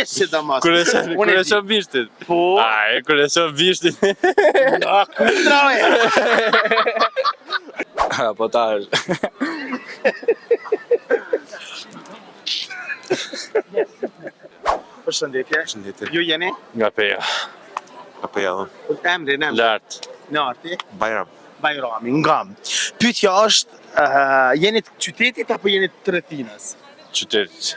sidomos. Kur e qon bishtin. Po. Ai, kur e qon bishtin. Ja, kundra e. Po ta është. Përshëndetje. Përshëndetje. Ju jeni? Nga Peja. Emrin. Lart. Narti? Bajram. Bajrami, Ngam. Pyetja është, jeni të qytetit apo jeni të Rrethinës? Qytetit.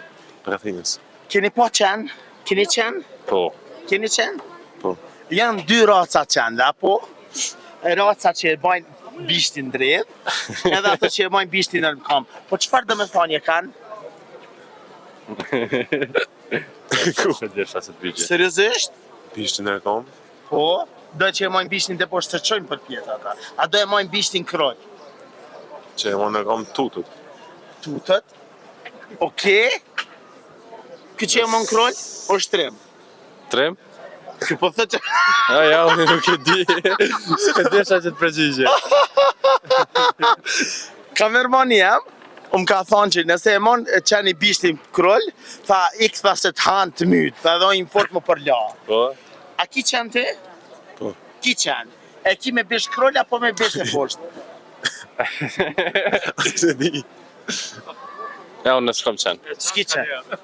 Rrethinës. Keni po qenë? Keni qenë? Po. Keni qenë? Po. Janë dy raca qenë, apo? Raca që e bajnë bishtin drejt, edhe ato që e bajnë bishtin në kam. Po çfarë domethënie kanë? Se desha se të pyetje. Seriozisht? Bishtin e kom. Po, do që e mojnë bishtin dhe poshtë të qojnë për pjetë ata. A do e mojnë bishtin kroj? Që e mon e kom tutut. Tutët? Okej. Ky që e mojnë kroj, është trim. Trem? Ky po thë që... Ja, unë nuk e di. Se desha që të përgjigje. Kamermani jam, ka thonë që nëse e mon qeni bishtin kroj, tha ik tha se të hanë të mytë, tha edhe ojnë fort më përla. Po. A ki qenë ti? Po. Ki qenë? E ki me bish kroj apo me bish e poshtë? Se di. Ja, unë s'kam qenë. S'ki qenë?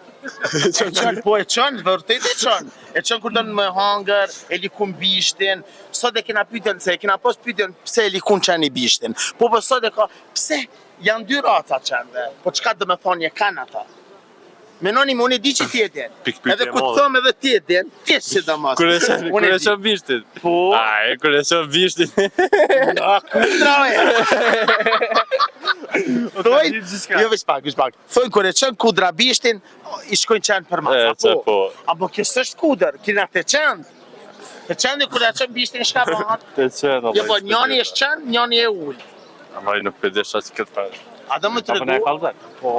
Po e qënë, vërtet e qënë. E qënë kur donë me hangër, e likun bishtin. Sot e kena pyetën se, e kena pos pyetën pse e likun qeni bishtin. Po sot e ka, pse janë dy raca qenëve, po çka do me thonë e kanë ata? Menoni më unë e di që ti e din. Edhe ku të thom edhe ti e din, ti e sidomos. Kur e qon bishtin. Po. Ai, kur e qon bishtin. Ja, kundra e. Thojnë, jo veç pak. Thojnë kur e qenë kudra bishtin, i shkojnë qenë për masa, po. Apo kësë është kudër, kina të qenë. Të qenë kur e qenë bishtin shka bëhat. Të qenë, Jo, po njani është qenë, njani e ullë. Ama i nuk për desha që këtë parë. A do më të regu? Po.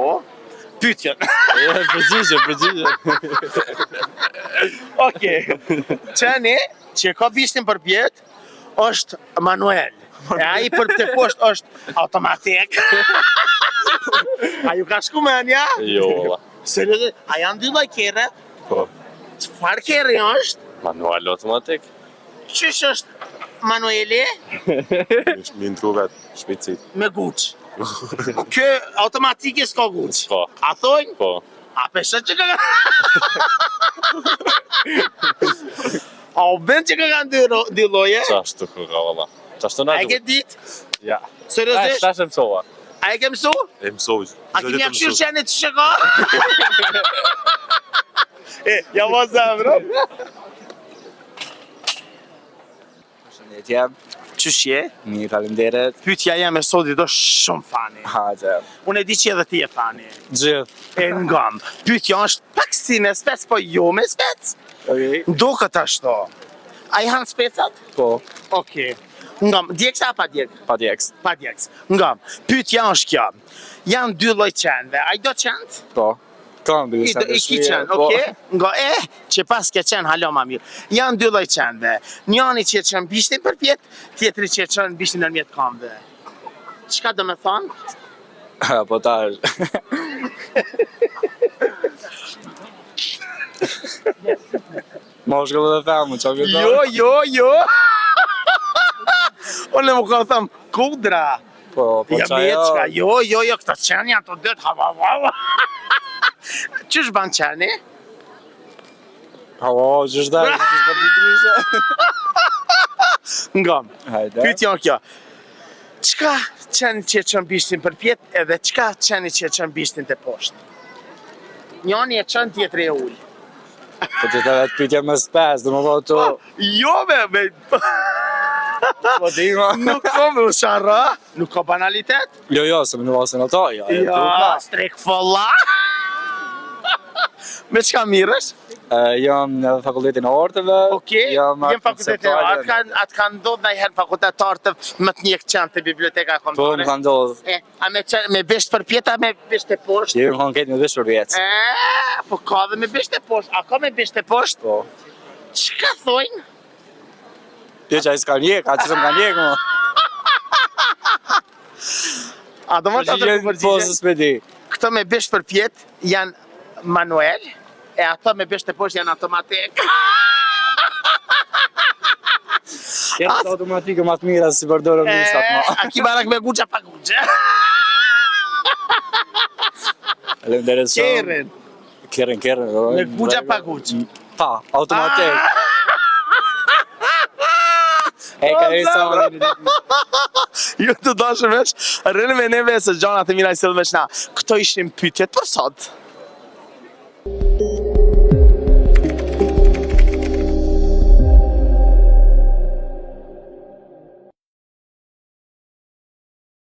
Pytjen. Përgjigje. Okej. Qeni që ka bishtin për pjetë, është manuel. E aji për të poshtë është automatik. A ju ka shku menja? Jo, valla. Seriozisht, a janë dy lloj kerre? Po. Çfarë kerri është? Manual automatik. Qysh është manueli? Mi ndru vetë, shpejtësit. Me guç. Kë automatike s'ka guç. Po. A thojnë? Po. A pesha që ka... A u ben që ka kanë dy lloje? Qashtu ku ka, valla. Qashtu A na e ke duhet. dit? Ja. Seriozisht? Tash e mësova. A e ke mësu? E mësoj. A ki një këshirë që janë të shëka? Ja ma zemrë. Përshëndetje. Qysh je? Mirë, faleminderit. Pyetja jam e sotit do shumë fani. Hajde. Unë e di që edhe ti e fani. Gjithë. E ngam. Pyetja është pak si me spec, po jo me spec. Okej. Do këtë ashtu. A i hanë specat? Po, Okej. Ngam, djeksa a pa djek? pa djeks. Pa djeks. Ngam, pyetja është kjo. Janë dy lloj qenëve. A i do qenë? Po. Kam bile I ki qenë, okej? Nga që pas ke qenë halo ma mirë. Janë dy lloj qenëve. Njani që e qenë bishtin për pjetë, tjetëri që e qenë bishtin nërmjet kamve. Çka do me thonë? Po ta është. Moshkull dhe femër, qa këtë? Jo. Unë më ka thëmë, kudra. Po Ja qa meçka, jo. jo, këta qenë janë të dëtë, hava. Qysh ban qeni? Havo, qështë da, qështë për të dryshe. Ngam, Hajde. pyetja kjo. Çka qeni që e qenë bishtin për pjetë edhe çka qeni që e qenë bishtin të poshtë? Njani e qenë tjetëri e ullë. Po që të vetë pytja më spes, dhe më po të... Jo me... Po di ma. Nuk ka me usharra, nuk ka banalitet. Jo, se më në vasën ato, ja. Ja, strek folla. Me çka mirësh? Jam në fakultetin e arteve. Okej, jem fakultetin e arteve. Atë kanë ndodhë nëjherë fakultet artëv më të njekë qenë të biblioteka Po, më kombëtare? kanë ndodhë. A me bisht për pjeta, me bisht e poshtë? Jemi kanë ketë me vishë për vjetë. Po ka dhe me bisht e poshtë. A ka me bisht e poshtë? Po. Çka thojnë? Jo që a i s'ka njekë, a që s'm ka njekë më. A do më të të Po, përgjigje? s'me di. Këto me bisht për pjetë janë manuel, E ato me beshte poshtë janë automatik. Kërët automatike më të mira si përdorëm nisat ma. A ki barak me guqa pa guqa. Falenderoj. Kerën. Me guqa pa guqa. Pa, automatik. E ka e sa më Ju të dashur veç, rrënë me neve se gjanat e mira i sëllë veç na. Këto ishin pytjet për sot.